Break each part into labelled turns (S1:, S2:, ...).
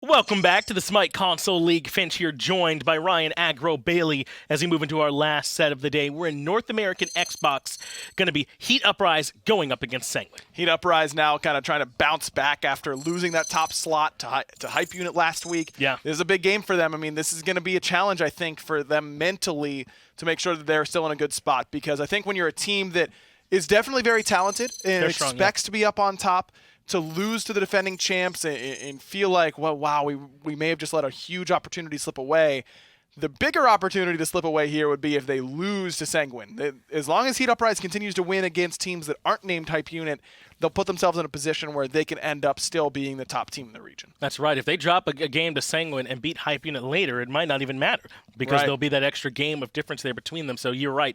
S1: Welcome back to the SMITE Console League. Finch here, joined by Ryan Aggro Bailey as we move into our last set of the day. We're in North American Xbox. Going to be Heat Uprise going up against Sanguine.
S2: Heat Uprise now kind of trying to bounce back after losing that top slot to Hype Unit last week.
S1: Yeah.
S2: This is a big game for them. I mean, this is going to be a challenge, I think, for them mentally to make sure that they're still in a good spot. Because I think when you're a team that is definitely very talented and expects to be up on top, to lose to the defending champs and feel like, well, wow, we may have just let a huge opportunity slip away. The bigger opportunity to slip away here would be if they lose to Sanguine. As long as Heat Uprise continues to win against teams that aren't named Hype Unit, they'll put themselves in a position where they can end up still being the top team in the region.
S1: That's right. If they drop a game to Sanguine and beat Hype Unit later, it might not even matter because there'll be that extra game of difference there between them. So you're right.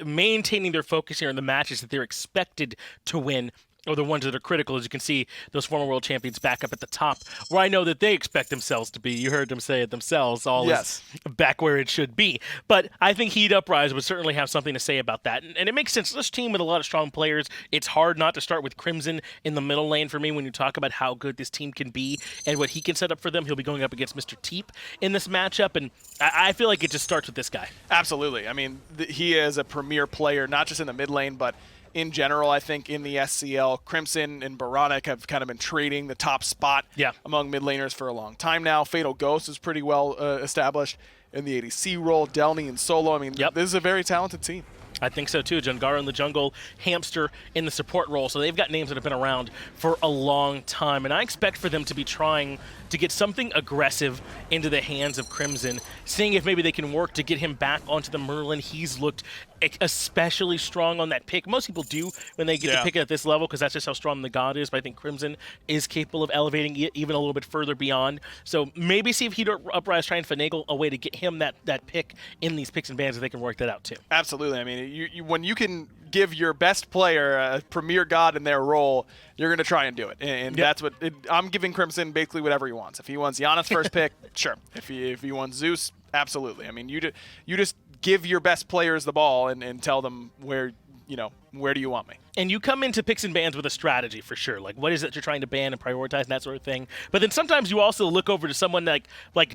S1: Maintaining their focus here in the matches that they're expected to win, or the ones that are critical. As you can see, those former world champions back up at the top, where I know that they expect themselves to be. You heard them say it themselves, all is back where it should be. But I think Heat Uprise would certainly have something to say about that. And it makes sense. This team with a lot of strong players, it's hard not to start with Crimson in the middle lane for me when you talk about how good this team can be and what he can set up for them. He'll be going up against Mr. Teep in this matchup, and I feel like it just starts with this guy.
S2: Absolutely. I mean, he is a premier player, not just in the mid lane, but in general. I think in the SCL, Crimson and Baronic have kind of been trading the top spot among mid laners for a long time now. Fatal Ghost is pretty well established in the ADC role. Delnyy and Solo. I mean, this is a very talented team.
S1: I think so too. Jangaru in the jungle, Hamster in the support role. So they've got names that have been around for a long time. And I expect for them to be trying to get something aggressive into the hands of Crimson, seeing if maybe they can work to get him back onto the Merlin. He's looked especially strong on that pick. Most people do when they get to pick it at this level because that's just how strong the god is. But I think Crimson is capable of elevating it even a little bit further beyond. So maybe see if Heat Uprise try and finagle a way to get him that pick in these picks and bans, if they can work that out too.
S2: Absolutely. I mean, when you can give your best player a premier god in their role, you're going to try and do it. And that's what I'm giving Crimson basically whatever he wants. If he wants Giannis first pick, sure. If he wants Zeus, absolutely. I mean, you just give your best players the ball and tell them where do you want me?
S1: And you come into picks and bans with a strategy for sure. Like, what is it you're trying to ban and prioritize and that sort of thing. But then sometimes you also look over to someone like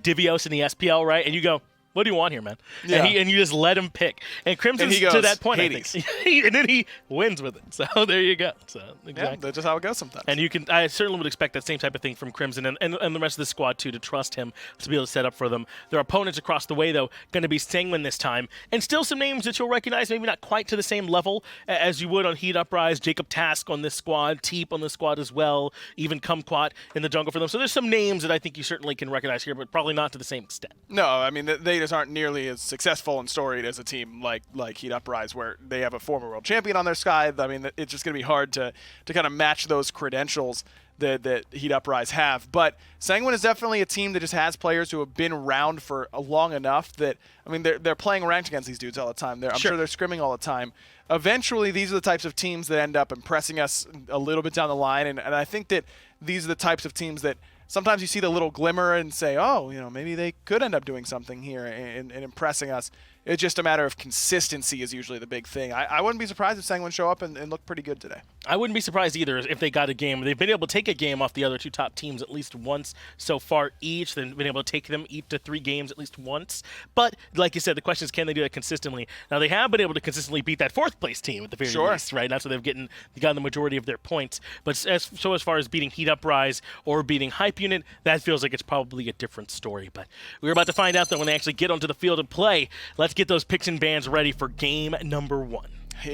S1: Divios in the SPL, right? And you go, what do you want here, man? Yeah. And you just let him pick. And Crimson's to that point,
S2: Hades.
S1: I think. And then he wins with it. So there you go. So exactly.
S2: Yeah, that's just how it goes sometimes.
S1: And I certainly would expect that same type of thing from Crimson and the rest of the squad, too, to trust him to be able to set up for them. Their opponents across the way, though, going to be Sanguine this time. And still some names that you'll recognize, maybe not quite to the same level as you would on Heat Uprise. JacobTask on this squad, Teep on this squad as well, even Kumquat in the jungle for them. So there's some names that I think you certainly can recognize here, but probably not to the same extent.
S2: No, I mean, they just aren't nearly as successful and storied as a team like Heat Uprise, where they have a former world champion on their side. I mean, it's just going to be hard to kind of match those credentials that Heat Uprise have. But Sanguine is definitely a team that just has players who have been around for long enough that, I mean, they're playing ranked against these dudes all the time. I'm sure they're scrimming all the time. Eventually, these are the types of teams that end up impressing us a little bit down the line, and I think that these are the types of teams that sometimes you see the little glimmer and say, oh, maybe they could end up doing something here and impressing us. It's just a matter of consistency is usually the big thing. I wouldn't be surprised if Sanguine show up and look pretty good today.
S1: I wouldn't be surprised either if they got a game. They've been able to take a game off the other two top teams at least once so far each. They've been able to take them each to 3 games at least once. But like you said, the question is, can they do that consistently? Now, they have been able to consistently beat that 4th place team at the very least, right? That's where they've gotten the majority of their points. But as far as beating Heat Uprise or beating Hype Unit, that feels like it's probably a different story. But we're about to find out that when they actually get onto the field and play. Let's get those picks and bans ready for game number 1.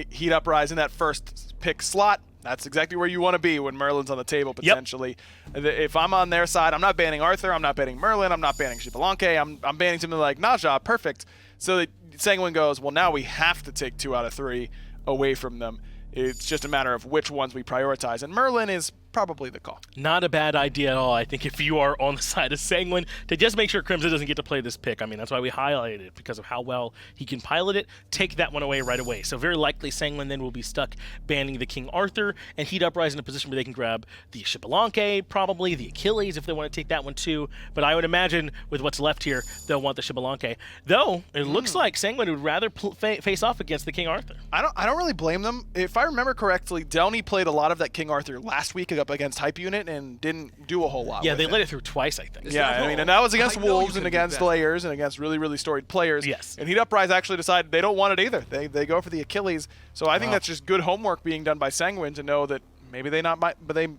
S2: Heat Uprise in that first pick slot. That's exactly where you want to be when Merlin's on the table, potentially. If I'm on their side, I'm not banning Arthur, I'm not banning Merlin, I'm not banning Xbalanque, I'm banning something like Naja, perfect. So Sanguine goes, well, now we have to take 2 out of 3 away from them. It's just a matter of which ones we prioritize, and Merlin is probably the call.
S1: Not a bad idea at all. I think if you are on the side of Sanguine, to just make sure Crimson doesn't get to play this pick. I mean, that's why we highlighted it, because of how well he can pilot it. Take that one away right away. So very likely Sanguine then will be stuck banning the King Arthur, and Heat Uprise in a position where they can grab the Xbalanque, probably the Achilles if they want to take that one too. But I would imagine with what's left here, they'll want the Xbalanque. Though it looks like Sanguine would rather face off against the King Arthur.
S2: I don't really blame them. If I remember correctly, Delnyy played a lot of that King Arthur last week up against Hype Unit and didn't do a whole lot.
S1: Yeah,
S2: with
S1: they
S2: it.
S1: let it through twice, I think.
S2: Yeah, I mean, and that was against Wolves and against Layers and against really, really storied players.
S1: Yes.
S2: And Heat Uprise actually decided they don't want it either. They go for the Achilles. So I think that's just good homework being done by Sanguine to know that maybe they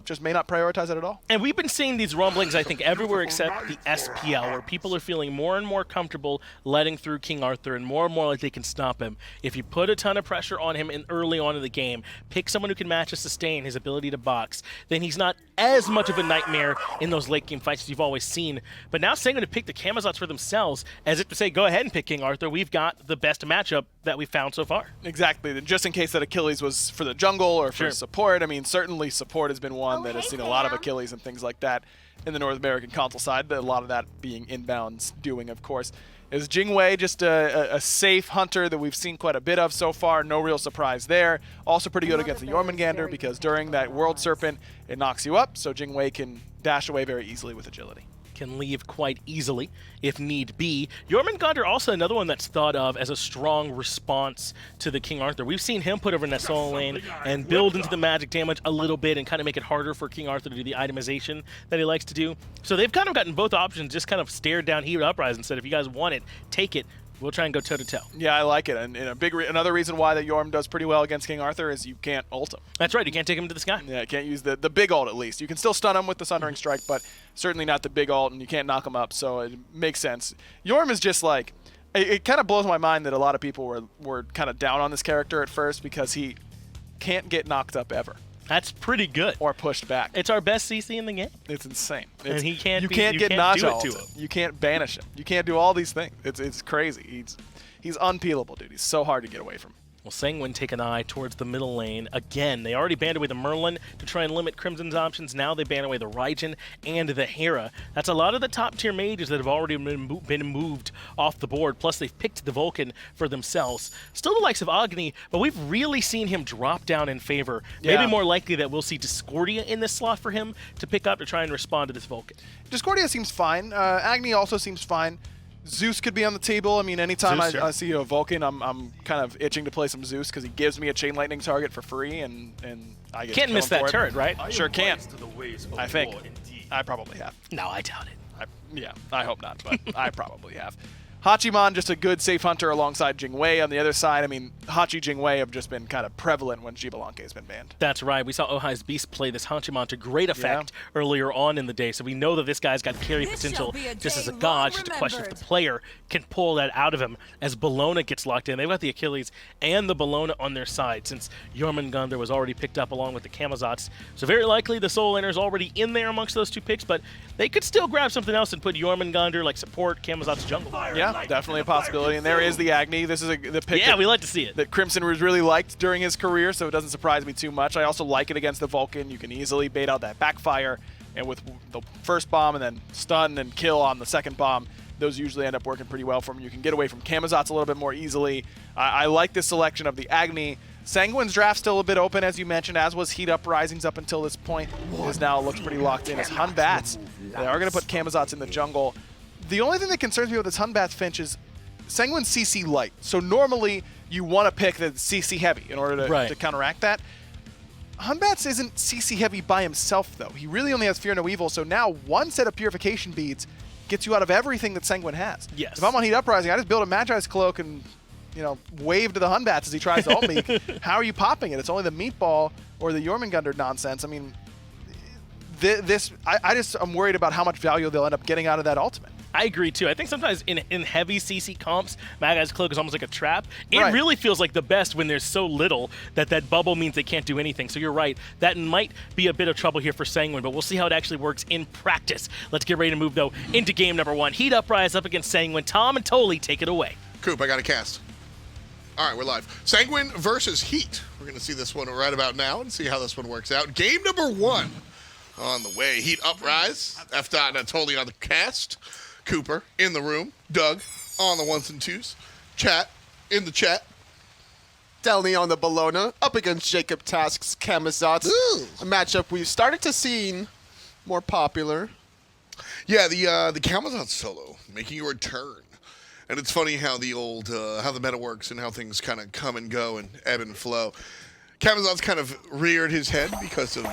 S2: just may not prioritize it at all.
S1: And we've been seeing these rumblings, I think, everywhere except the SPL, where people are feeling more and more comfortable letting through King Arthur and more like they can stop him. If you put a ton of pressure on him early on in the game, pick someone who can match a sustain, his ability to box, then he's not as much of a nightmare in those late game fights as you've always seen. But now saying to pick the Camazotz for themselves, as if to say, go ahead and pick King Arthur, we've got the best matchup that we've found so far.
S2: Exactly. Just in case that Achilles was for the jungle or for support, I mean, certainly support has been one that has seen a lot of Achilles and things like that in the North American console side. A lot of that being inbounds doing, of course. Is Jing Wei just a safe hunter that we've seen quite a bit of so far? No real surprise there. Also pretty good against the Jormungandr because during that World Serpent, it knocks you up, so Jing Wei can dash away very easily with agility.
S1: Can leave quite easily if need be. Jormungandr also another one that's thought of as a strong response to the King Arthur. We've seen him put over in that solo lane and build into the magic damage a little bit and kind of make it harder for King Arthur to do the itemization that he likes to do. So they've kind of gotten both options, just kind of stared down Heat Uprise and said, if you guys want it, take it. We'll try and go toe-to-toe.
S2: Yeah, I like it. And another reason why that Jorm does pretty well against King Arthur is you can't ult him.
S1: That's right. You can't take him to the sky.
S2: Yeah, you can't use the big ult at least. You can still stun him with the Sundering Strike, but certainly not the big ult, and you can't knock him up, so it makes sense. Jorm is just like... It kind of blows my mind that a lot of people were kind of down on this character at first because he can't get knocked up ever.
S1: That's pretty good.
S2: Or pushed back.
S1: It's our best CC in the game.
S2: It's insane.
S1: And he can't
S2: you can't get
S1: do it
S2: Naja
S1: to him.
S2: You can't banish him. You can't do all these things. It's crazy. He's unpeelable, dude. He's so hard to get away from.
S1: Well, Sanguine take an eye towards the middle lane. Again, they already banned away the Merlin to try and limit Crimson's options. Now they ban away the Raijin and the Hera. That's a lot of the top-tier mages that have already been moved off the board. Plus, they've picked the Vulcan for themselves. Still the likes of Agni, but we've really seen him drop down in favor.
S2: Yeah.
S1: Maybe more likely that we'll see Discordia in this slot for him to pick up to try and respond to this Vulcan.
S2: Discordia seems fine. Agni also seems fine. Zeus could be on the table. I mean, anytime I see a Vulcan, I'm kind of itching to play some Zeus because he gives me a Chain Lightning target for free, and I get
S1: Can't miss that turret, right?
S2: Sure can. I think. I probably have.
S1: No, I doubt it.
S2: Yeah, I hope not, but I probably have. Hachiman, just a good safe hunter alongside Jing Wei on the other side. I mean, Hachi Jing Wei have just been kind of prevalent when Xbalanque has been banned.
S1: That's right. We saw Ohai's Beast play this Hachiman to great effect earlier on in the day, so we know that this guy's got carry potential just as a god. It's just a question if the player can pull that out of him as Bellona gets locked in. They've got the Achilles and the Bellona on their side since Jormungandr was already picked up along with the Camazotz. So very likely the solo laner's already in there amongst those two picks, but they could still grab something else and put Jormungandr like support, Camazotz jungle.
S2: Yeah, definitely a possibility. And there is the Agni. This is the pick
S1: we like to see it.
S2: That Crimson was really liked during his career, so it doesn't surprise me too much. I also like it against the Vulcan. You can easily bait out that backfire, and with the first bomb and then stun and kill on the second bomb, those usually end up working pretty well for him. You can get away from Camazotz a little bit more easily. I like this selection of the Agni. Sanguine's draft still a bit open, as you mentioned, as was Heat Uprising's up until this point. Is now looks pretty locked in as Hun Batz. They are going to put Camazotz in the jungle. The only thing that concerns me with this Hun Batz Finch is Sanguine's CC light. So normally you want to pick the CC heavy in order to counteract that. Hun Batz isn't CC heavy by himself, though. He really only has Fear No Evil, so now one set of Purification Beads gets you out of everything that Sanguine has.
S1: Yes.
S2: If I'm on Heat Uprising, I just build a Magi's Cloak and wave to the Hun Batz as he tries to ult me. How are you popping it? It's only the Meatball or the Jormungandr nonsense. I mean, I'm worried about how much value they'll end up getting out of that ultimate.
S1: I agree, too. I think sometimes in heavy CC comps, Magi's Cloak is almost like a trap. It really feels like the best when there's so little that bubble means they can't do anything. So you're right. That might be a bit of trouble here for Sanguine, but we'll see how it actually works in practice. Let's get ready to move, though, into game number 1. Heat Uprise up against Sanguine. Tom and Toli, take it away.
S3: Coop, I got a cast. All right, we're live. Sanguine versus Heat. We're going to see this one right about now and see how this one works out. Game number 1 on the way. Heat Uprise. F. Dot and Toli on the cast. Cooper in the room. Doug on the ones and twos. Chat in the chat.
S4: Delnyy on the Bellona up against JacobTask's Camazotz. A matchup we've started to see more popular.
S3: Yeah, the Camazotz solo making a return. And it's funny how the old how the meta works and how things kind of come and go and ebb and flow. Camazotz kind of reared his head because of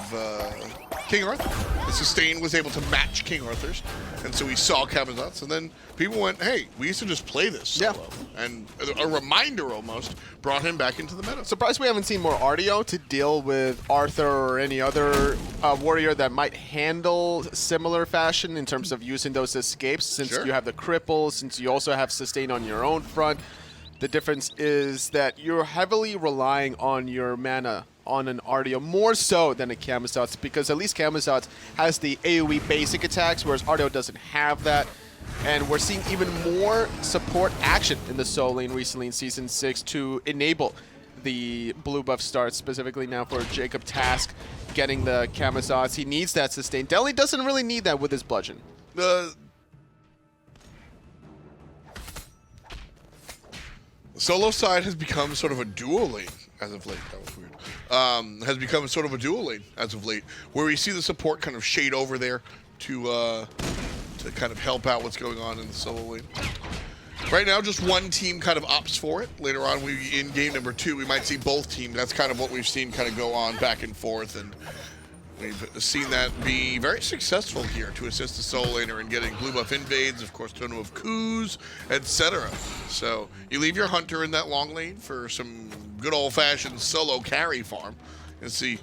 S3: King Arthur. The sustain was able to match King Arthur's, and so he saw Camazotz, and then people went, hey, we used to just play this solo. Yeah. And a reminder almost brought him back into the meta.
S4: Surprised we haven't seen more Artio to deal with Arthur or any other warrior that might handle similar fashion in terms of using those escapes, since you have the cripple, since you also have sustain on your own front. The difference is that you're heavily relying on your mana on an Artio, more so than a Camazotz, because at least Camazotz has the AoE basic attacks, whereas Artio doesn't have that. And we're seeing even more support action in the solo lane recently in Season 6 to enable the blue buff start, specifically now for JacobTask getting the Camazotz. He needs that sustain. Delnyy doesn't really need that with his bludgeon.
S3: The solo side has become sort of a dual lane as of late. That was weird. Has become sort of a dual lane as of late, where we see the support kind of shade over there to kind of help out what's going on in the solo lane. Right now, just one team kind of opts for it. Later on, in game number 2, we might see both teams. That's kind of what we've seen kind of go on back and forth, and we've seen that be very successful here to assist the solo laner in getting blue buff invades, of course, totem of coups, etc. So you leave your hunter in that long lane for some good old-fashioned solo carry farm, and see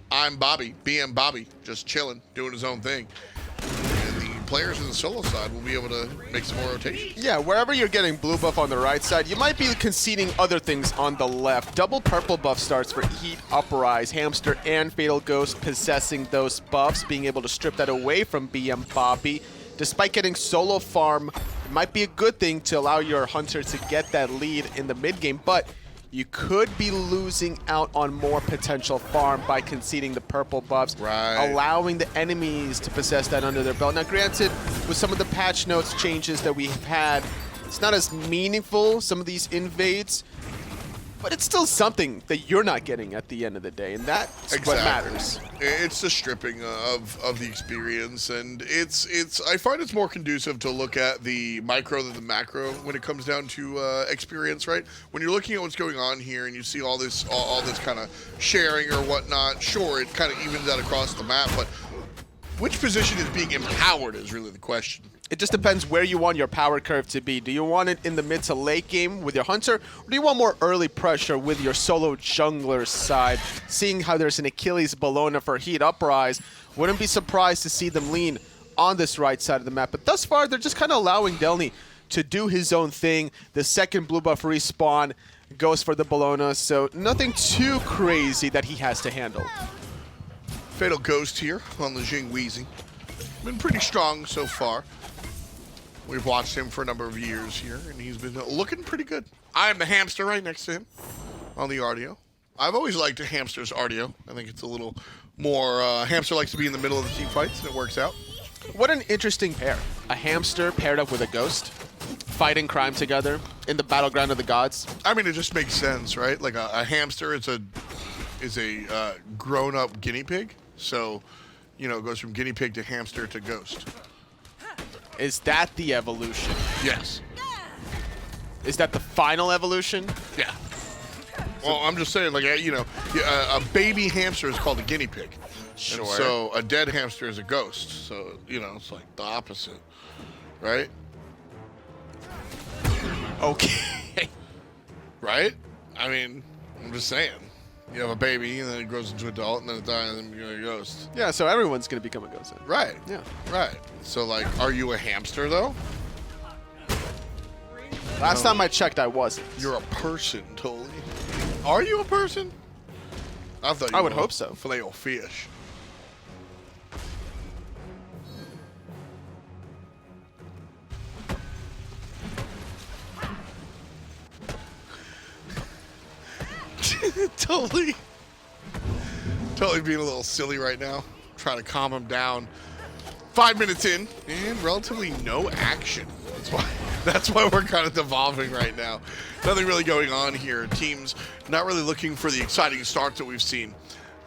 S3: IAmBobby, BMBobby, just chilling, doing his own thing. And the players in the solo side will be able to make some more rotations.
S4: Yeah, wherever you're getting blue buff on the right side, you might be conceding other things on the left. Double purple buff starts for Heat, Uprise, Hamster, and Fatal Ghost possessing those buffs, being able to strip that away from BMBobby. Despite getting solo farm, it might be a good thing to allow your hunter to get that lead in the mid game, but you could be losing out on more potential farm by conceding the purple buffs, allowing the enemies to possess that under their belt. Now, granted, with some of the patch notes changes that we've had, it's not as meaningful, some of these invades, but it's still something that you're not getting at the end of the day, and that's what matters.
S3: It's the stripping of the experience, and I find it's more conducive to look at the micro than the macro when it comes down to experience, right? When you're looking at what's going on here and you see all this kind of sharing or whatnot, sure, it kind of evens out across the map, but which position is being empowered is really the question.
S4: It just depends where you want your power curve to be. Do you want it in the mid to late game with your hunter, or do you want more early pressure with your solo jungler side? Seeing how there's an Achilles Bellona for Heat Uprise, wouldn't be surprised to see them lean on this right side of the map. But thus far, they're just kind of allowing Delnyy to do his own thing. The second blue buff respawn goes for the Bellona, so nothing too crazy that he has to handle.
S3: Fatal Ghost here on the Jing Wheezy. Been pretty strong so far. We've watched him for a number of years here, and he's been looking pretty good. IAmTheHamster right next to him on the Artio. I've always liked a Hamster's Artio. I think it's a little more... Hamster likes to be in the middle of the team fights, and it works out.
S4: What an interesting pair. A hamster paired up with a ghost, fighting crime together in the battleground of the gods.
S3: I mean, it just makes sense, right? Like a hamster is a grown-up guinea pig. So, you know, it goes from guinea pig to hamster to ghost.
S4: Is that the evolution?
S3: Yes.
S4: Is that the final evolution?
S3: Yeah. Well, I'm just saying, like, you know, a baby hamster is called a guinea pig.
S4: Sure.
S3: And so a dead hamster is a ghost. So, you know, it's like the opposite, right?
S4: Okay.
S3: Right? I mean, I'm just saying. You have a baby, and then it grows into an adult, and then it dies, and then you're a ghost.
S4: Yeah, so everyone's going to become a ghost.
S3: Right.
S4: Yeah.
S3: Right. So, like, are you a hamster, though?
S4: Last time I checked, I wasn't.
S3: You're a person, totally. Are you a person? I thought you
S4: I would hope so.
S3: Filet o fish. Totally being a little silly right now. Trying to calm him down. 5 minutes in, and relatively no action. That's why we're kind of devolving right now. Nothing really going on here. Teams not really looking for the exciting start that we've seen.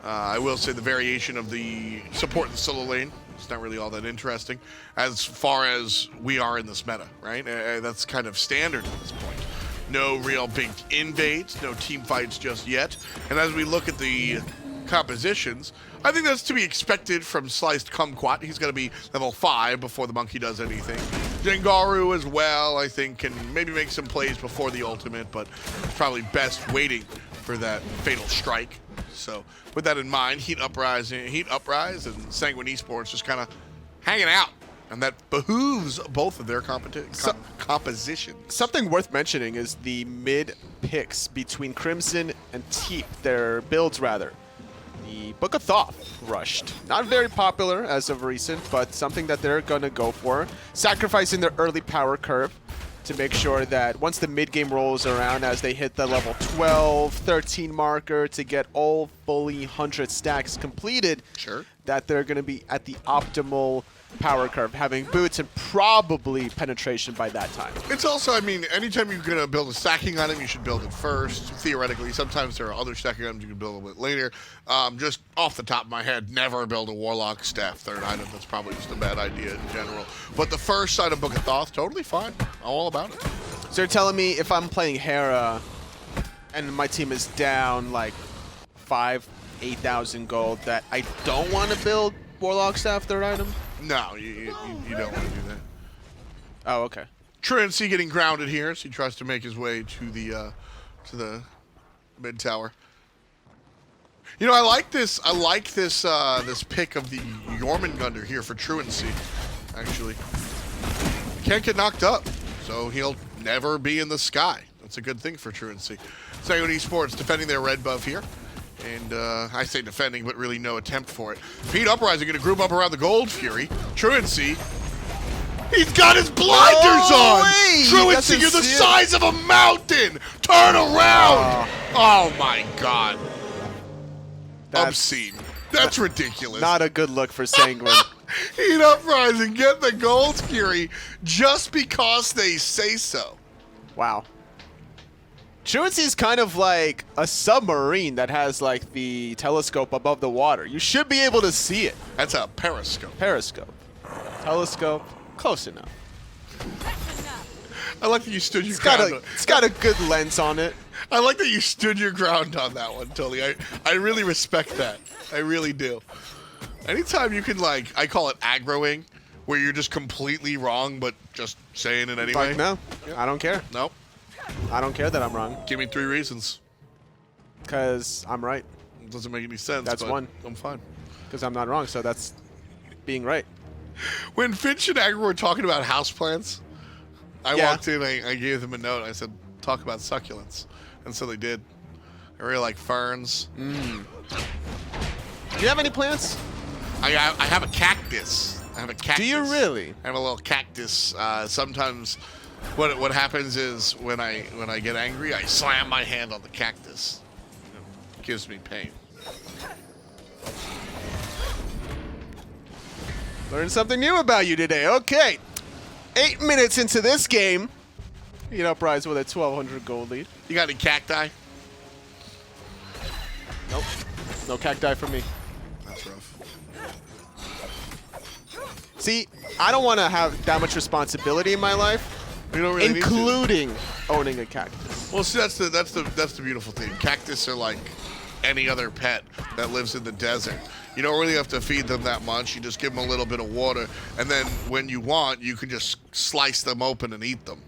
S3: I will say the variation of the support in the solo lane is not really all that interesting as far as we are in this meta, right? That's kind of standard at this point. No real big invades, no team fights just yet. And as we look at the compositions, I think that's to be expected from Sliced Kumquat. He's going to be level 5 before the monkey does anything. Jangaru as well, I think, can maybe make some plays before the ultimate, but probably best waiting for that fatal strike. So with that in mind, Heat Uprise and Sanguine Esports just kind of hanging out. And that behooves both of their compositions.
S4: Something worth mentioning is the mid picks between Crimson and Teep, their builds rather. The Book of Thoth rushed. Not very popular as of recent, but something that they're going to go for. Sacrificing their early power curve to make sure that once the mid-game rolls around, as they hit the level 12, 13 marker to get all fully 100 stacks completed,
S3: Sure.
S4: that they're going to be at the optimal power curve, having boots and probably penetration by that time.
S3: It's also, I mean, anytime you're going to build a stacking item, you should build it first, theoretically. Sometimes there are other stacking items you can build a bit later. Just off the top of my head, never build a Warlock Staff third item. That's probably just a bad idea in general. But the first side of Book of Thoth, totally fine. I'm all about it.
S4: So you're telling me if I'm playing Hera and my team is down like 8,000 gold, that I don't want to build Warlock Staff third item?
S3: No, you don't want to do that.
S4: Oh, okay.
S3: Truancii getting grounded here as he tries to make his way to the mid tower. You know, I like this this pick of the Jormungandr here for Truancii. Actually, can't get knocked up, so he'll never be in the sky. That's a good thing for Truancii. Sanguine Esports defending their red buff here. And I say defending, but really no attempt for it. Heat Uprise going to group up around the Gold Fury. Truancii, he's got his blinders on! Truancii, you're the size of a mountain! Turn around! Oh my god. Obscene. That's ridiculous.
S4: Not a good look for Sanguine.
S3: Heat Uprise and get the Gold Fury just because they say so.
S4: Wow. Truancii is kind of like a submarine that has like the telescope above the water. You should be able to see it.
S3: That's a periscope.
S4: Periscope. Telescope. Close enough.
S3: I like that you stood your ground.
S4: It's got a good lens on it.
S3: I like that you stood your ground on that one, Tully. I really respect that. I really do. Anytime you can, like, I call it aggroing, where you're just completely wrong, but just saying it anyway.
S4: Fuck no. I don't care.
S3: Nope.
S4: I don't care that I'm wrong.
S3: Give me 3 reasons.
S4: Because I'm right.
S3: It doesn't make any sense.
S4: That's
S3: but
S4: one.
S3: I'm fine.
S4: Because I'm not wrong, so that's being right.
S3: When Finch and Agro were talking about houseplants, I
S4: Yeah.
S3: walked in, I gave them a note. I said, talk about succulents. And so they did. I really like ferns.
S4: Do you have any plants?
S3: I have a cactus. I have a cactus.
S4: Do you really?
S3: I have a little cactus. Sometimes what happens is when I get angry, I slam my hand on the cactus. It gives me pain.
S4: Learned something new about you today. Okay. 8 minutes into this game. Heat Uprise with a 1,200 gold lead.
S3: You got any cacti?
S4: Nope. No cacti for me.
S3: That's rough.
S4: See, I don't want to have that much responsibility in my life,
S3: You don't really need to.
S4: including owning a cactus.
S3: Well, see, that's the beautiful thing. Cactus are like any other pet that lives in the desert. You don't really have to feed them that much. You just give them a little bit of water, and then when you want, you can just slice them open and eat them.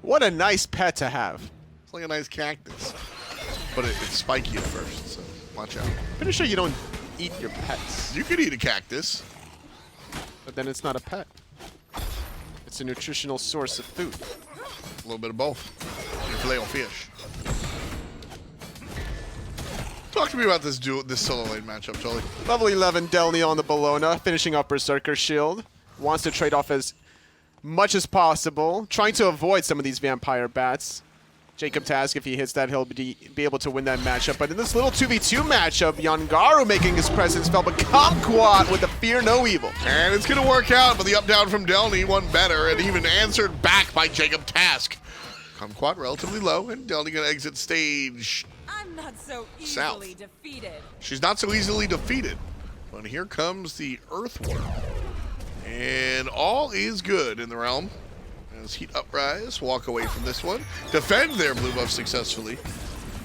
S4: What a nice pet to have.
S3: It's like a nice cactus, but it's spiky at first, so watch out.
S4: Pretty sure you don't eat your pets,
S3: You could eat a cactus.
S4: but then it's not a pet. It's a nutritional source of food.
S3: A little bit of both. You filet o fish. Talk to me about this solo lane matchup, Tully.
S4: Level 11 Delnyy on the Bellona, finishing up Berserker Shield. Wants to trade off as much as possible, trying to avoid some of these vampire bats. JacobTask, if he hits that, he'll be able to win that matchup. But in this little 2v2 matchup, Jangaru making his presence felt, but Kumquat with the fear no evil.
S3: And it's going to work out, but the up-down from Delnyy won better and even answered back by JacobTask. Kumquat relatively low, and Delnyy going to exit stage.
S5: I'm not so
S3: South.
S5: easily defeated.
S3: She's not so easily defeated. But here comes the Earthworm. And all is good in the realm. As Heat Uprise walk away from this one, defend their blue buff successfully.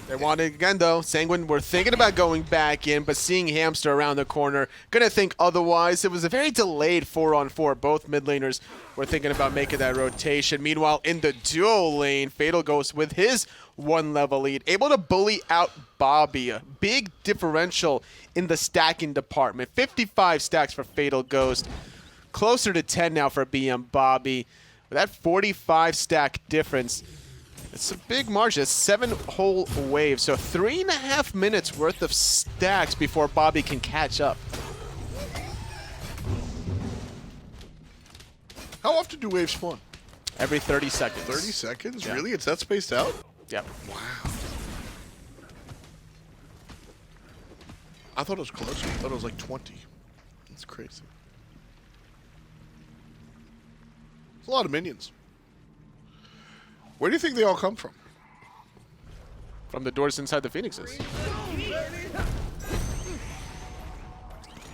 S4: They want it again, though. Sanguine were thinking about going back in, but seeing Hamster around the corner, gonna think otherwise. It was a very delayed 4-on-4. Both mid laners were thinking about making that rotation. Meanwhile, in the duo lane, Fatal Ghost with his 1-level lead, able to bully out Bobby. A big differential in the stacking department. 55 stacks for Fatal Ghost. Closer to 10 now for BMBobby. With that 45 stack difference, it's a big margin. It's 7 whole waves, so 3.5 minutes worth of stacks before Bobby can catch up.
S3: How often do waves spawn?
S4: Every 30 seconds.
S3: 30 seconds?
S4: Yeah.
S3: Really? It's that spaced out?
S4: Yep.
S3: Wow. I thought it was closer. I thought it was like 20. That's crazy. It's a lot of minions. Where do you think they all come from?
S4: From the doors inside the Phoenixes.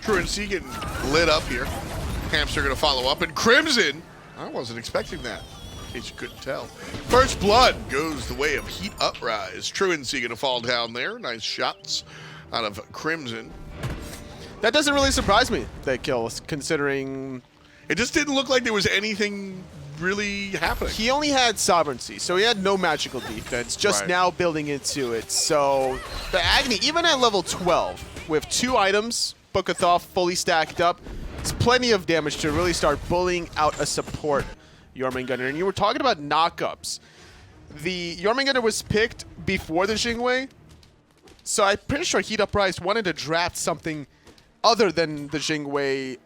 S3: Truancii getting lit up here. Hamster gonna follow up, and Crimson. I wasn't expecting that, in case you couldn't tell. First blood goes the way of Heat Uprise. Truancii gonna fall down there. Nice shots out of Crimson.
S4: That doesn't really surprise me, that kill, considering
S3: It just didn't look like there was anything really happening.
S4: he only had sovereignty, so he had no magical defense, just
S3: Right.
S4: now building into it. So the Agni, even at level 12, with 2 items, Book of Thoth fully stacked up, it's plenty of damage to really start bullying out a support Jormungandr. And you were talking about knockups. The Jormungandr was picked before the Jing, so I'm pretty sure Heat Uprise wanted to draft something other than the Jing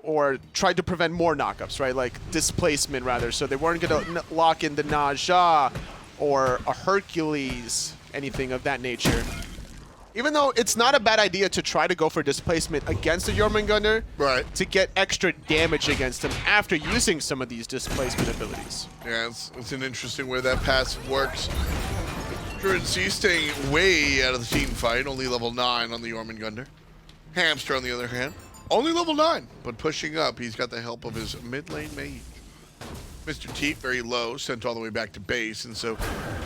S4: or tried to prevent more knockups, right? Like displacement, rather. So they weren't going to lock in the Naja or a Hercules, anything of that nature. Even though it's not a bad idea to try to go for displacement against the Jormungandr,
S3: Right.
S4: to get extra damage against him after using some of these displacement abilities.
S3: Yeah, it's an interesting way that passive works. Truancii staying way out of the team fight, only level 9 on the Jormungandr. Hamster, on the other hand, only level 9, but pushing up. He's got the help of his mid lane mage. Mr. Teep, very low, sent all the way back to base, and so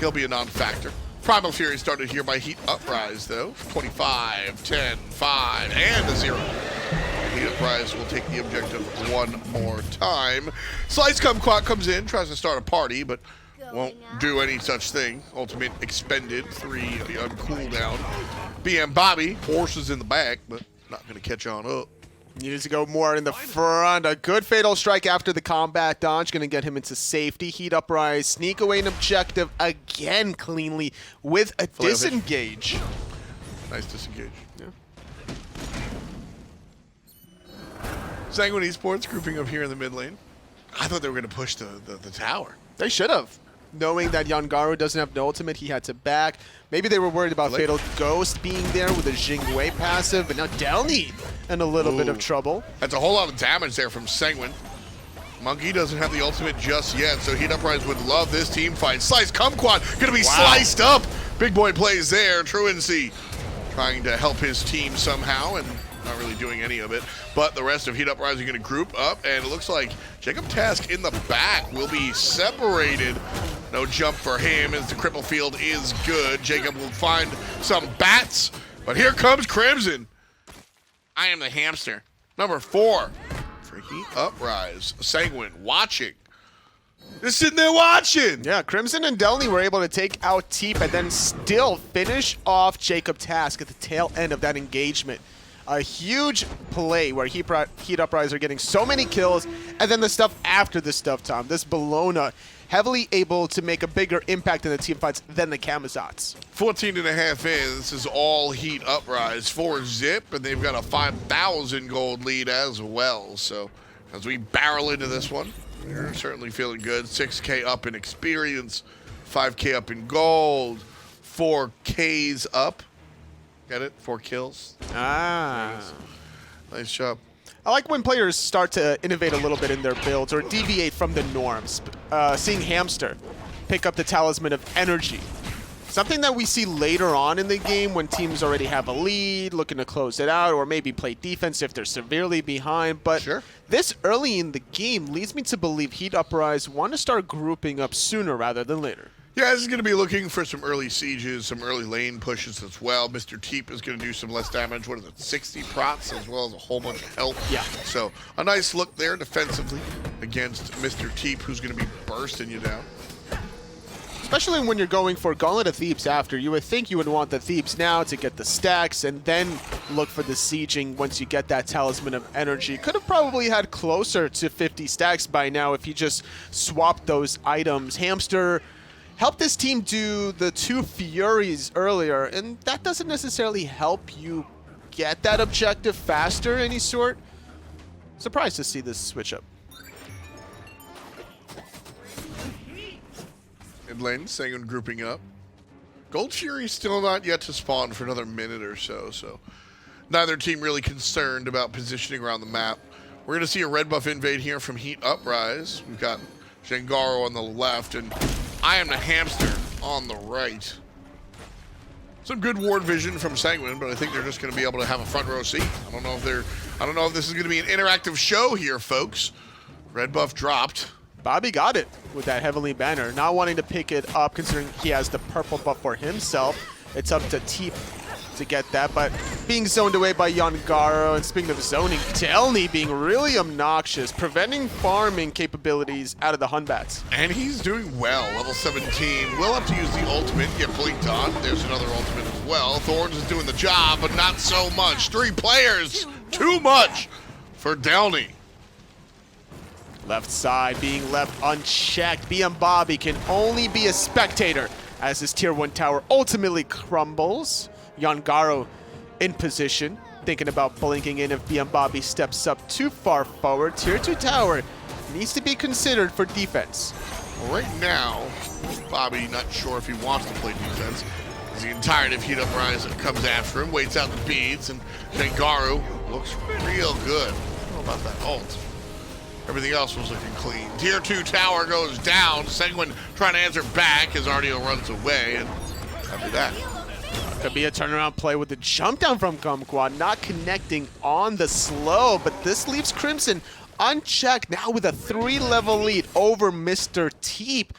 S3: he'll be a non-factor. Primal Fury started here by Heat Uprise, though. 25, 10, 5, and a 0. Heat Uprise will take the objective one more time. Slice Kumquat comes in, tries to start a party, but won't do any such thing. Ultimate expended, 3 on cooldown. BMBobby, horses in the back, but not going to catch on up.
S4: Needs to go more in the front. A good fatal strike after the combat dodge. Going to get him into safety. Heat Uprise. Sneak away an objective again cleanly with a disengage.
S3: Nice disengage.
S4: Yeah.
S3: Sanguine Esports grouping up here in the mid lane. I thought they were going to push the tower.
S4: They should have. Knowing that Jangaru doesn't have no ultimate, he had to back. Maybe they were worried about Fatal Ghost being there with a Jing passive, but now Delnyy in a little bit of trouble.
S3: That's a whole lot of damage there from Sanguine. Monkey doesn't have the ultimate just yet, so Heat Uprise would love this team fight. Slice Kumquat gonna be sliced up. Big boy plays there. Truancii trying to help his team somehow and not really doing any of it. But the rest of Heat Uprise are gonna group up, and it looks like JacobTask in the back will be separated. No jump for him as the cripple field is good. Jacob will find some Batz, but here comes Crimson. I am the hamster. Number 4 for Heat Uprise. Sanguine watching. Just sitting there watching.
S4: Yeah, Crimson and Delnyy were able to take out Teep and then still finish off JacobTask at the tail end of that engagement. A huge play where Heat Uprise are getting so many kills, and then the stuff after the stuff, Tom. This Bellona heavily able to make a bigger impact in the team fights than the Camazotz.
S3: 14.5 in. This is all Heat Uprise. 4 zip, and they've got a 5,000 gold lead as well. So as we barrel into this one, we're certainly feeling good. 6K up in experience, 5K up in gold, 4Ks up. Get it? 4 kills.
S4: Ah.
S3: Nice job.
S4: I like when players start to innovate a little bit in their builds or deviate from the norms. Seeing Hamster pick up the Talisman of Energy Something that we see later on in the game when teams already have a lead, looking to close it out, or maybe play defense if they're severely behind. But this early in the game leads me to believe Heat Uprise want to start grouping up sooner rather than later.
S3: Yeah, this is going to be looking for some early sieges, some early lane pushes as well. Mr. Teep is going to do some less damage. What is it, 60 prots as well as a whole bunch of health.
S4: Yeah.
S3: So a nice look there defensively against Mr. Teep, who's going to be bursting you down.
S4: Especially when you're going for Gauntlet of Thebes after. You would think you would want the Thebes now to get the stacks and then look for the sieging once you get that Talisman of Energy. Could have probably had closer to 50 stacks by now if you just swapped those items. Hamster helped this team do the 2 Furies earlier, and that doesn't necessarily help you get that objective faster any sort. Surprised to see this switch up.
S3: Mid lane, Sanguine grouping up. Gold Fury still not yet to spawn for another minute or so, so neither team really concerned about positioning around the map. We're going to see a red buff invade here from Heat Uprise. We've got Jangaru on the left and IAmTheHamster on the right. Some good ward vision from Sanguine, but I think they're just going to be able to have a front row seat. I don't know if this is going to be an interactive show here, folks. Red buff dropped.
S4: Bobby got it with that Heavenly Banner, not wanting to pick it up considering he has the purple buff for himself. It's up to Teep to get that, but being zoned away by Jangaru, and speaking of zoning, Delnyy being really obnoxious, preventing farming capabilities out of the Hunbats.
S3: And he's doing well, level 17. Will have to use the ultimate, get blinked on. There's another ultimate as well. Thorns is doing the job, but not so much. 3 players, too much for Delnyy.
S4: Left side being left unchecked. BMBobby can only be a spectator as his tier 1 tower ultimately crumbles. Jangaru in position, thinking about blinking in if BMBobby steps up too far forward. Tier 2 tower needs to be considered for defense.
S3: Right now, Bobby not sure if he wants to play defense. As the entirety of Heat Uprise comes after him, waits out the beads, and Jangaru looks real good. I don't know about that ult. Everything else was looking clean. Tier 2 tower goes down. Sanguine trying to answer back as Artio runs away, and after that,
S4: could be a turnaround play with the jump down from Kumquat, not connecting on the slow, but this leaves Crimson unchecked now with a 3-level lead over Mr. Teep.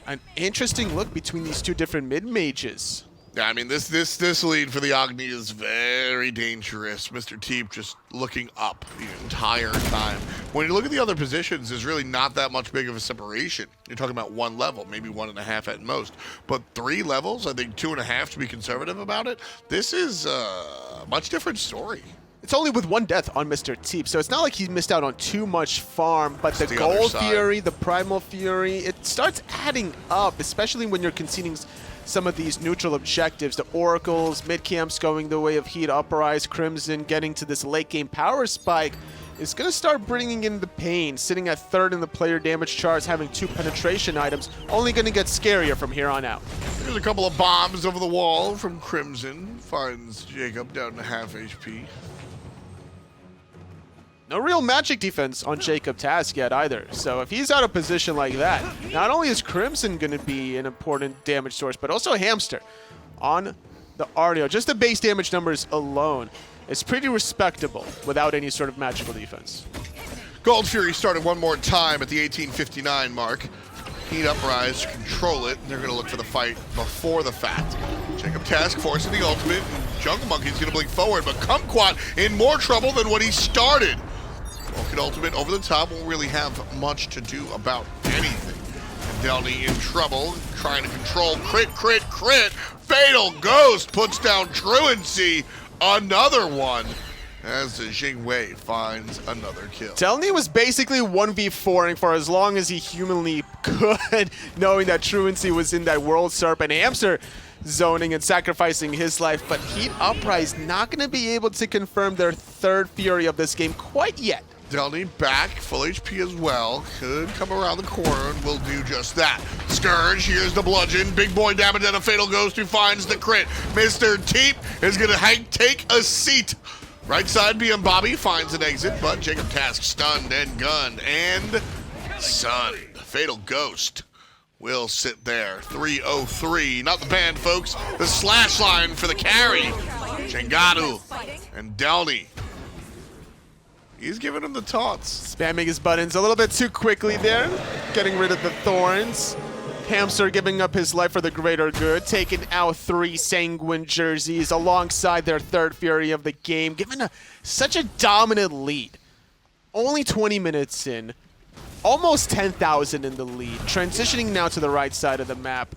S4: An interesting look between these 2 different mid-mages.
S3: Yeah, I mean, this lead for the Agni is very dangerous. Mr. Teep just looking up the entire time. When you look at the other positions, there's really not that much big of a separation. You're talking about 1 level, maybe 1.5 at most. But 3 levels, I think 2.5 to be conservative about it. This is a much different story.
S4: It's only with 1 death on Mr. Teep, so it's not like he missed out on too much farm, but the Gold Fury, the Primal Fury, it starts adding up, especially when you're conceding some of these neutral objectives. The Oracles, mid-camps going the way of Heat Uprise, Crimson getting to this late-game power spike is going to start bringing in the pain. Sitting at 3rd in the player damage charts, having 2 penetration items, only going to get scarier from here on out.
S3: There's a couple of bombs over the wall from Crimson. Finds Jacob down to half HP.
S4: No real magic defense on JacobTask yet either. So if he's out of position like that, not only is Crimson going to be an important damage source, but also Hamster on the Artio. Just the base damage numbers alone is pretty respectable without any sort of magical defense.
S3: Gold Fury started one more time at the 1859 mark. Heat Uprise, control it. They're going to look for the fight before the fact. JacobTask forcing the ultimate. Jungle Monkey's going to blink forward, but Kumquat in more trouble than when he started. Vulcan ultimate over the top won't really have much to do about anything. And Delnyy in trouble, trying to control crit. Fatal Ghost puts down Truancii. Another one as the Jing finds another kill.
S4: Delnyy was basically 1v4ing for as long as he humanly could, knowing that Truancii was in that World Serpent. Hamster zoning and sacrificing his life, but Heat Uprise not going to be able to confirm their 3rd Fury of this game quite yet.
S3: Delnyy back, full HP as well. Could come around the corner and will do just that. Scourge, here's the bludgeon. Big boy damage and a Fatal Ghost who finds the crit. Mr. Teep is going to take a seat. Right side, BMBobby finds an exit, but JacobTask stunned and gunned and sunned. Fatal Ghost will sit there. 3-0-3, not the band, folks. The slash line for the carry. Jangaru and Delnyy. He's giving him the taunts.
S4: Spamming his buttons a little bit too quickly there. Getting rid of the thorns. Hamster giving up his life for the greater good. Taking out 3 Sanguine jerseys alongside their third Fury of the game. Given such a dominant lead. Only 20 minutes in. Almost 10,000 in the lead. Transitioning now to the right side of the map.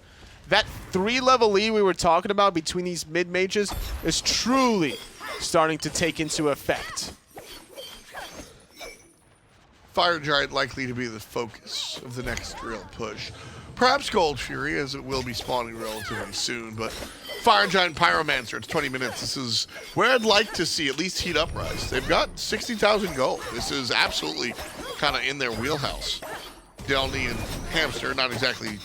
S4: That 3-level lead we were talking about between these mid-mages is truly starting to take into effect.
S3: Fire Giant likely to be the focus of the next real push. Perhaps Gold Fury, as it will be spawning relatively soon, but Fire Giant Pyromancer, it's 20 minutes. This is where I'd like to see at least Heat Uprise. They've got 60,000 gold. This is absolutely kind of in their wheelhouse. Delnyy and Hamster, not exactly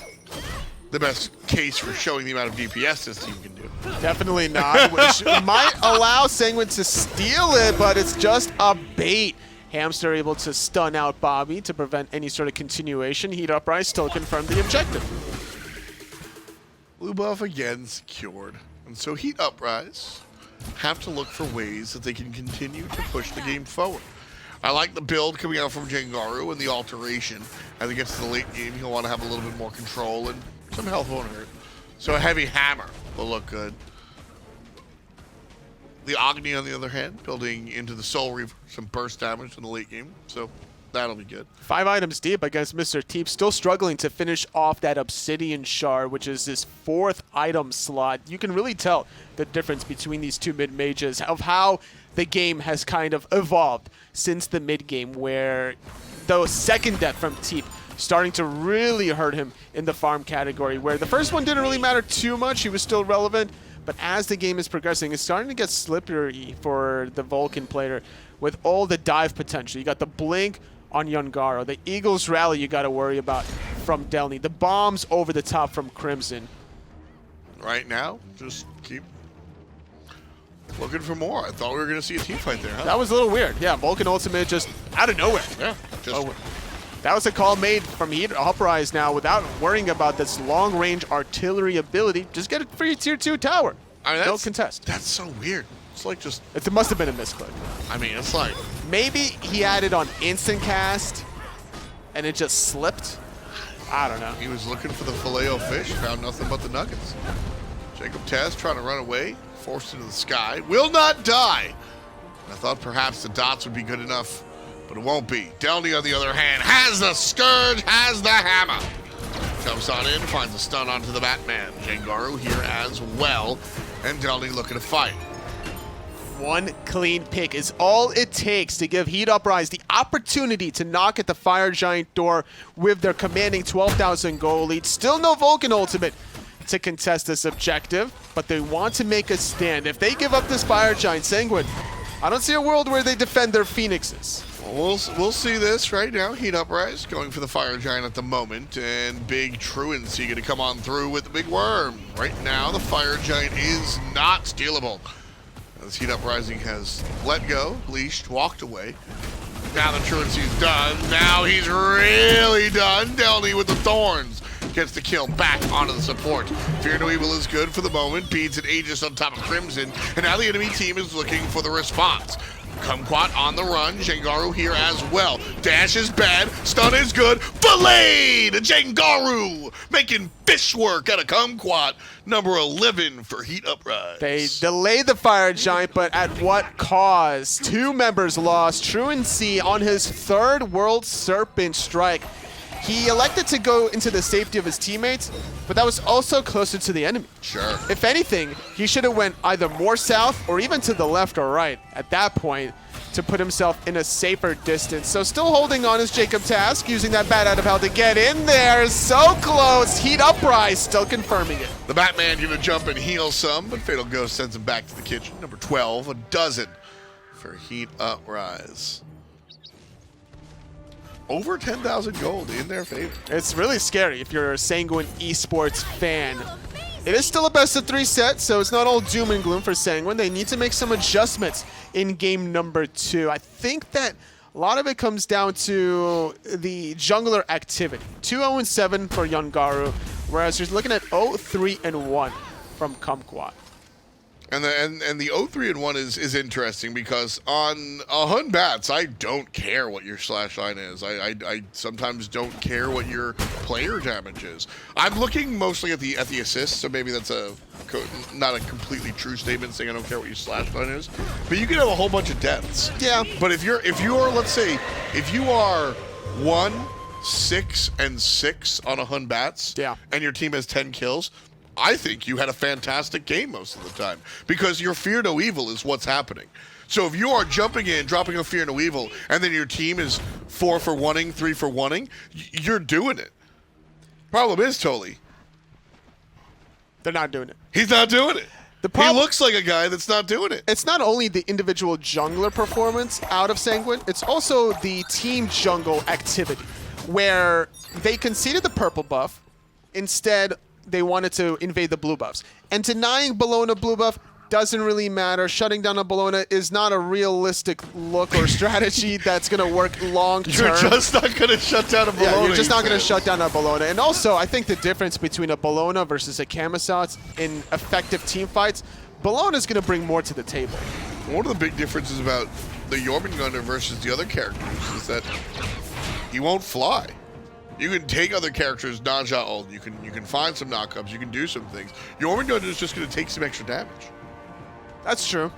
S3: the best case for showing the amount of DPS this team can do.
S4: Definitely not, which might allow Sanguine to steal it, but it's just a bait. Hamster able to stun out Bobby to prevent any sort of continuation. Heat Uprise still confirmed the objective.
S3: Blue buff again secured. And so Heat Uprise have to look for ways that they can continue to push the game forward. I like the build coming out from Jangaru and the alteration. As it gets to the late game, he'll want to have a little bit more control and some health won't hurt. So a heavy hammer will look good. The Agni, on the other hand, building into the Soul Reaver, some burst damage in the late game, so that'll be good.
S4: 5 items deep against Mr. Teep, still struggling to finish off that Obsidian Shard, which is his 4th item slot. You can really tell the difference between these two mid-mages, of how the game has kind of evolved since the mid-game, where the second death from Teep starting to really hurt him in the farm category, where the first one didn't really matter too much, he was still relevant. But as the game is progressing, it's starting to get slippery for the Vulcan player with all the dive potential. You got the blink on Jangaru, the Eagles rally you got to worry about from Delnyy, the bombs over the top from Crimson.
S3: Right now, just keep looking for more. I thought we were going to see a team fight there, huh?
S4: That was a little weird. Yeah, Vulcan ultimate just out of nowhere.
S3: Yeah, just...
S4: That was a call made from Heat Uprise now without worrying about this long-range artillery ability. Just get a free tier 2 tower.
S3: I mean,
S4: no contest.
S3: That's so weird. It's like just...
S4: It must have been a misclick.
S3: I mean, it's like...
S4: Maybe he had it on instant cast and it just slipped. I don't know.
S3: He was looking for the Filet-O-Fish, found nothing but the nuggets. JacobTask trying to run away, forced into the sky, will not die. I thought perhaps the dots would be good enough, but it won't be. Delnyy, on the other hand, has the Scourge, has the hammer. Jumps on in, finds a stun onto the Batman. Jangaru here as well, and Delnyy looking to fight.
S4: One clean pick is all it takes to give Heat Uprise the opportunity to knock at the Fire Giant door with their commanding 12,000 gold lead. Still no Vulcan ultimate to contest this objective, but they want to make a stand. If they give up this Fire Giant, Sanguine, I don't see a world where they defend their Phoenixes.
S3: We'll see this right now. Heat Uprise going for the Fire Giant at the moment, and big Truancii going to come on through with the big worm. Right now, the Fire Giant is not stealable. As Heat Uprising has let go, leashed, walked away. Now the Truancii's done. Now he's really done. Delnyy with the thorns gets the kill back onto the support. Fear No Evil is good for the moment. Beads and Aegis on top of Crimson, and now the enemy team is looking for the response. Kumquat on the run, Jangaru here as well. Dash is bad, stun is good, filleted! Jangaru making fish work out of Kumquat. Number 11 for Heat Uprise.
S4: They delayed the Fire Giant, but at what cost? 2 members lost. Truancii on his 3rd World Serpent strike. He elected to go into the safety of his teammates, but that was also closer to the enemy.
S3: Sure.
S4: If anything, he should have went either more south or even to the left or right at that point to put himself in a safer distance. So still holding on is JacobTask, using that bat out of hell to get in there. So close. Heat Uprise still confirming it.
S3: The Batman going to jump and heal some, but Fatal Ghost sends him back to the kitchen. Number 12, a dozen for Heat Uprise. Over 10,000 gold in their favor.
S4: It's really scary if you're a Sanguine Esports fan. It is still a best-of-3 set, so it's not all doom and gloom for Sanguine. They need to make some adjustments in game number 2. I think that A lot of it comes down to the jungler activity. 2-0-7 for Jangaru, whereas you're looking at 0-3-1 from Kumquat.
S3: And the 0-3-1 is interesting because on a Hun Batz, I don't care what your slash line is. I sometimes don't care what your player damage is. I'm looking mostly at the assists, so maybe that's not a completely true statement saying I don't care what your slash line is. But you can have a whole bunch of deaths.
S4: Yeah.
S3: But if you are, let's say, if you are 1, 6, and 6 on a Hun Batz,
S4: yeah,
S3: and your team has 10 kills, I think you had a fantastic game most of the time because your fear no evil is what's happening. So if you are jumping in, dropping a fear no evil, and then your team is 4 for 1ing, 3 for 1ing, you're doing it. Problem is, Toli,
S4: they're not doing it.
S3: he's not doing it.
S4: He
S3: looks like a guy that's not doing it.
S4: It's not only the individual jungler performance out of Sanguine, it's also the team jungle activity, where they conceded the purple buff, instead they wanted to invade the blue buffs. And denying Bellona blue buff doesn't really matter. Shutting down a Bellona is not a realistic look or strategy that's going to work long term.
S3: You're just not going to shut down a Bellona.
S4: Yeah, you're just not going to shut down a Bellona. And also, I think the difference between a Bellona versus a Camazotz in effective team fights, Bellona is going to bring more to the table.
S3: One of the big differences about the Jormungandr versus the other characters is that he won't fly. You can take other characters, Naja ult, you can find some knockups, you can do some things. Jormungandr is just going to take some extra damage.
S4: That's true.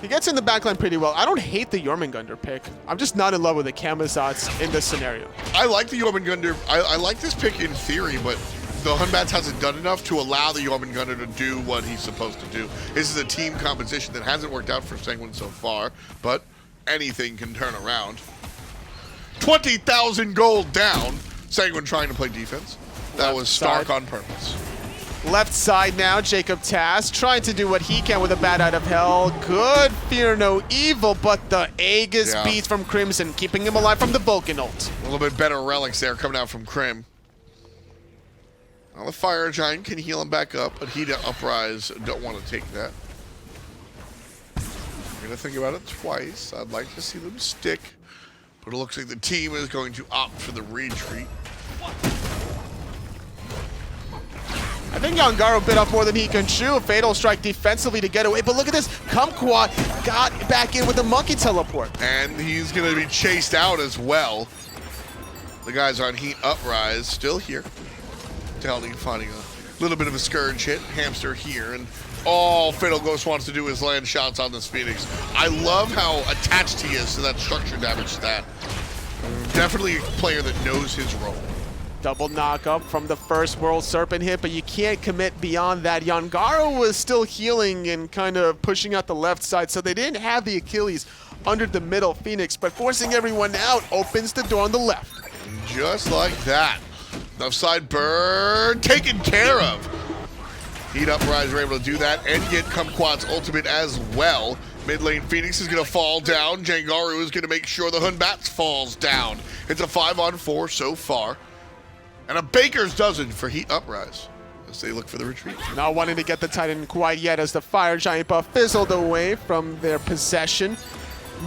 S4: He gets in the backline pretty well. I don't hate the Jormungandr pick. I'm just not in love with the Camazotz in this scenario.
S3: I like the Jormungandr. I like this pick in theory, but the Hun Batz hasn't done enough to allow the Jormungandr to do what he's supposed to do. This is a team composition that hasn't worked out for Sanguine so far, but anything can turn around. 20,000 gold down. Sanguine trying to play defense. That was stark on purpose.
S4: Left side now, JacobTask trying to do what he can with a bat out of hell. Good fear no evil, but the Aegis beats from Crimson, keeping him alive from the Vulcan ult.
S3: A little bit better relics there coming out from Crim. Well, the Fire Giant can heal him back up, but he to Uprise don't want to take that. I'm going to think about it twice. I'd like to see them stick, but it looks like the team is going to opt for the retreat.
S4: I think Jangaru bit off more than he can chew. A fatal strike defensively to get away, but look at this. Kumquat got back in with a monkey teleport.
S3: And he's going to be chased out as well. The guys on Heat Uprise still here. Delnyy finding a little bit of a scourge hit. Hamster here, and all Fatal Ghost wants to do is land shots on this Phoenix. I love how attached he is to that structure damage stat. Definitely a player that knows his role.
S4: Double knock up from the first World Serpent hit, but you can't commit beyond that. Jangaru was still healing and kind of pushing out the left side, so they didn't have the Achilles under the middle Phoenix, but forcing everyone out opens the door on the left.
S3: Just like that. Left side burn taken care of. Heat Uprise are able to do that and get Kumquat's ultimate as well. Mid lane Phoenix is going to fall down. Jangaru is going to make sure the Hun Batz falls down. It's a 5-on-4 so far. And a baker's dozen for Heat Uprise as they look for the retreat.
S4: Not wanting to get the Titan quite yet as the Fire Giant buff fizzled away from their possession.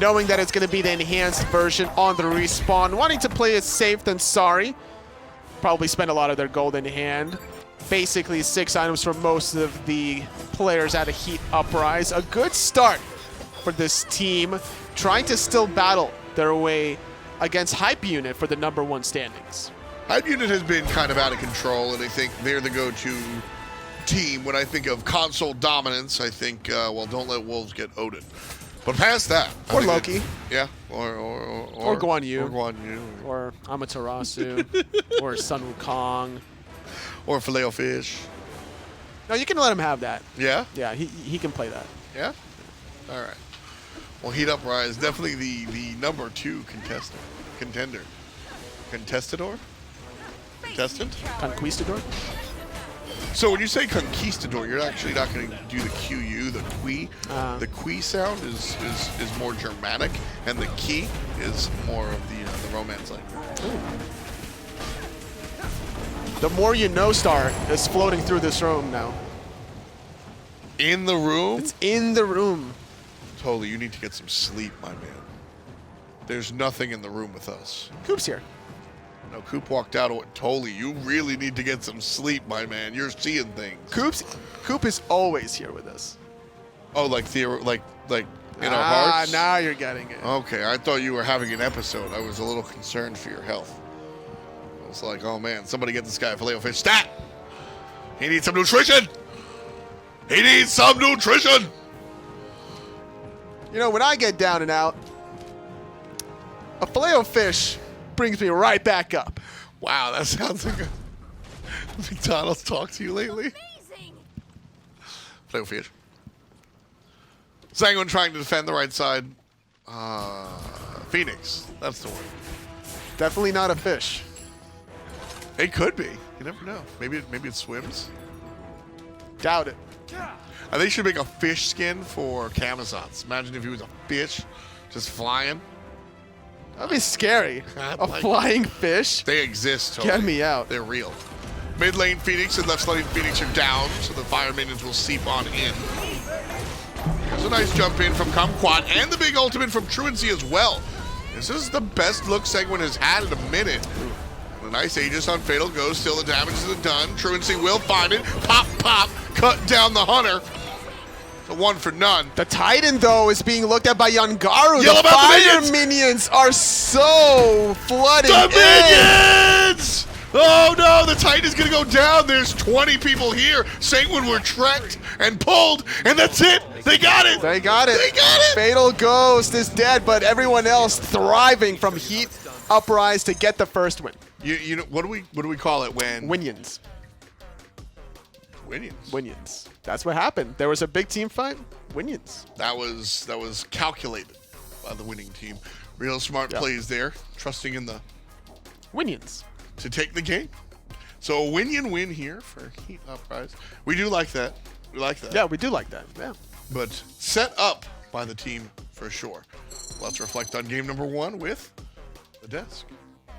S4: Knowing that it's going to be the enhanced version on the respawn. Wanting to play it safe than sorry. Probably spend a lot of their gold in hand. Basically 6 items for most of the players out of Heat Uprise. A good start for this team. Trying to still battle their way against Hype Unit for the #1 standings.
S3: Hype Unit has been kind of out of control, and I think they're the go-to team. When I think of console dominance, I think, well, don't let wolves get Odin. But past that...
S4: Or Loki.
S3: Yeah, or
S4: Guan Yu.
S3: Or Guan Yu.
S4: Or Amaterasu. Or Sun Wukong.
S3: Or Filet-O-Fish.
S4: No, you can let him have that.
S3: Yeah?
S4: Yeah, he can play that.
S3: Yeah? All right. Well, Heat Uprise, definitely the #2 contender. Contestador? Contestant?
S4: Conquistador?
S3: So when you say conquistador, you're actually not going to do the QU, the qui. The qui sound is more Germanic, and the ki is more of the Romance language.
S4: Ooh. The more you know star is floating through this room now.
S3: In the room?
S4: It's in the room.
S3: Totally, you need to get some sleep, my man. There's nothing in the room with us.
S4: Coop's here.
S3: No, Coop walked out. Totally, you really need to get some sleep, my man. You're seeing things.
S4: Coop is always here with us.
S3: Oh, like in our hearts?
S4: Now you're getting it.
S3: Okay, I thought you were having an episode. I was a little concerned for your health. I was like, oh man, somebody get this guy a Filet-O-Fish stat. He needs some nutrition. He needs some nutrition.
S4: You know, when I get down and out, a Filet-O-Fish brings me right back up.
S3: Wow, that sounds like a McDonald's talk to you lately. Filet-O-Fish. Sanguine trying to defend the right side. Phoenix, that's the one.
S4: Definitely not a fish.
S3: It could be. You never know. Maybe it swims.
S4: Doubt it.
S3: I think you should make a fish skin for Camazotz. Imagine if he was a fish just flying.
S4: That'd be scary. A
S3: Like,
S4: flying fish?
S3: they exist, totally.
S4: Get me out.
S3: They're real. Mid lane Phoenix and left lane Phoenix are down, so the fire minions will seep on in. There's a nice jump in from Kumquat and the big ultimate from Truancii as well. This is the best look Sanguine has had in a minute. A nice Aegis on Fatal Ghost, still the damage isn't done. Truancii will find it. Pop, pop, cut down the Hunter. It's a one for none.
S4: The Titan, though, is being looked at by Jangaru.
S3: Yell
S4: The
S3: about the
S4: fire
S3: minions!
S4: minions are so flooding
S3: The
S4: in.
S3: minions! Oh no, the Titan is gonna go down. There's 20 people here. Sanguine were tracked and pulled, and that's it. They got it.
S4: They got it.
S3: They got it.
S4: Fatal Ghost is dead, but everyone else thriving from Heat Uprise to get the first win.
S3: You know what do we call it when
S4: Winions.
S3: Winions?
S4: Winions. That's what happened. There was a big team fight. Winions.
S3: That was calculated by the winning team. Real smart plays there, trusting in the
S4: Winions.
S3: to take the game. So a win here for Heat Uprise. We do like that. We like that.
S4: Yeah, we do like that. Yeah.
S3: But set up by the team for sure. Let's reflect on game number 1 with the desk.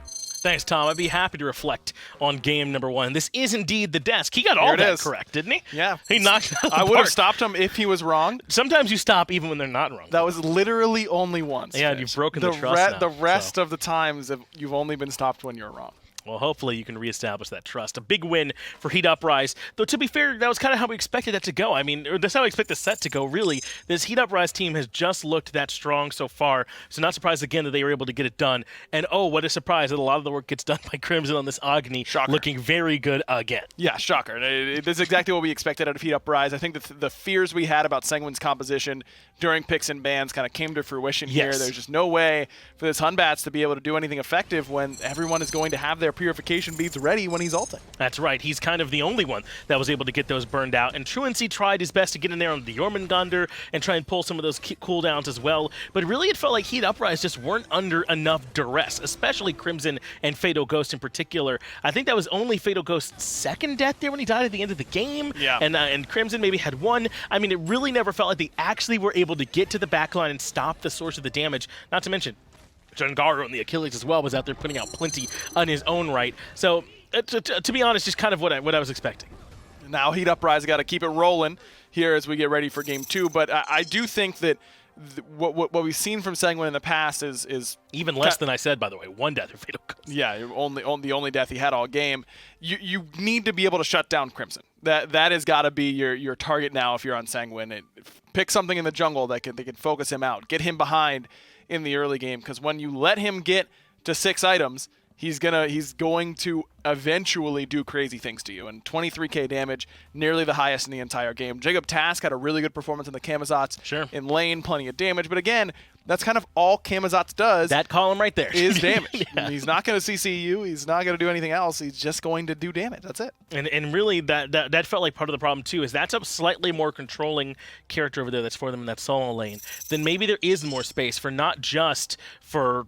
S1: Thanks, Tom. I'd be happy to reflect on game number 1. This is indeed the desk. He got all
S2: Here it
S1: that
S2: is.
S1: correct, didn't he?
S2: Yeah.
S1: He knocked it out of the
S2: I would have
S1: park.
S2: stopped him if he was wrong.
S1: Sometimes you stop even when they're not wrong.
S2: That was literally only once.
S1: Yeah,
S2: Fish.
S1: you've broken the trust now,
S2: The rest
S1: so.
S2: of the times you've only been stopped when you're wrong.
S1: Well, hopefully you can reestablish that trust. A big win for Heat Uprise. Though, to be fair, that was kind of how we expected that to go. I mean, that's how I expect the set to go, really. This Heat Uprise team has just looked that strong so far. So not surprised, again, that they were able to get it done. And, oh, what a surprise that a lot of the work gets done by Crimson on this Agni.
S2: Shocker.
S1: Looking very good again.
S2: Yeah, shocker. This is exactly what we expected out of Heat Uprise. I think that the fears we had about Sanguine's composition during picks and bans kind of came to fruition here.
S1: Yes.
S2: There's just no way for this Hun Batz to be able to do anything effective when everyone is going to have their purification beads ready when he's ulting.
S1: That's right. He's kind of the only one that was able to get those burned out. And Truancii tried his best to get in there on the Jormungandr and try and pull some of those cooldowns as well. But really, it felt like Heat Uprise just weren't under enough duress, especially Crimson and Fatal Ghost in particular. I think that was only Fatal Ghost's second death there when he died at the end of the game.
S2: Yeah.
S1: And Crimson maybe had one. I mean, it really never felt like they actually were able to get to the backline and stop the source of the damage. Not to mention, Jangaru and the Achilles as well was out there putting out plenty on his own right. So, to be honest, just kind of what I was expecting.
S2: Now Heat Uprise got to keep it rolling here as we get ready for Game 2. But I do think that what we've seen from Sanguine in the past is
S1: Even less than I said, by the way. One death or Fatal Ghost.
S2: yeah, the only death he had all game. You need to be able to shut down Crimson. That has got to be your target now if you're on Sanguine. Pick something in the jungle that can focus him out. Get him behind in the early game, because when you let him get to 6 items, he's going to eventually do crazy things to you. And 23k damage, nearly the highest in the entire game. JacobTask had a really good performance in the Camazotz.
S1: Sure.
S2: In lane, plenty of damage. But again, that's kind of all Camazotz does.
S1: That column right there
S2: is damage.
S1: Yeah.
S2: He's not going to CC you. He's not going to do anything else. He's just going to do damage. That's it.
S1: And really, that felt like part of the problem, too, is that's a slightly more controlling character over there that's for them in that solo lane. Then maybe there is more space for not just for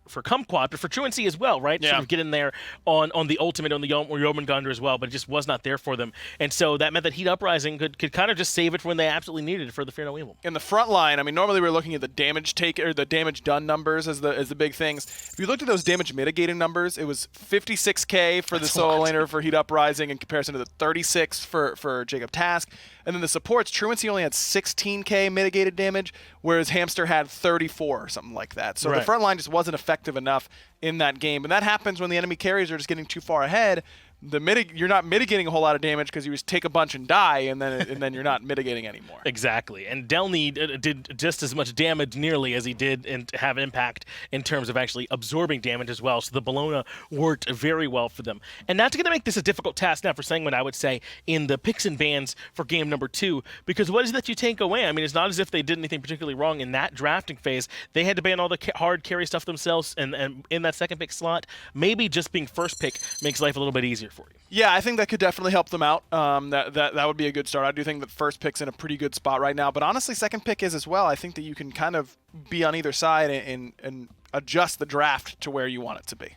S1: Kumquat, but for Truancii as well, right?
S2: Yeah.
S1: Sort of get in there on the ultimate, on the Jormungandr as well, but it just was not there for them. And so that meant that Heat Uprising could kind of just save it for when they absolutely needed it for the Fear No Evil.
S2: In the front line, I mean, normally we're looking at the damage take or the damage done numbers as the big things. If you looked at those damage mitigating numbers, it was 56K for the solo laner for Heat Uprising in comparison to the 36 for JacobTask. And then the supports, Truancii only had 16K mitigated damage, whereas Hamster had 34 or something like that. So the front line just wasn't effective enough in that game. And that happens when the enemy carries are just getting too far ahead. You're not mitigating a whole lot of damage because you just take a bunch and die, and then you're not mitigating anymore.
S1: Exactly. And Delnyy did just as much damage nearly as he did and have impact in terms of actually absorbing damage as well. So the Bellona worked very well for them. And that's going to make this a difficult task now for Sanguine, I would say, in the picks and bans for game number 2. Because what is it that you take away? I mean, it's not as if they did anything particularly wrong in that drafting phase. They had to ban all the hard carry stuff themselves, and in that second pick slot, maybe just being first pick makes life a little bit easier for you.
S2: Yeah, I think that could definitely help them out. That would be a good start. I do think that first pick's in a pretty good spot right now, but honestly, second pick is as well. I think that you can kind of be on either side and adjust the draft to where you want it to be.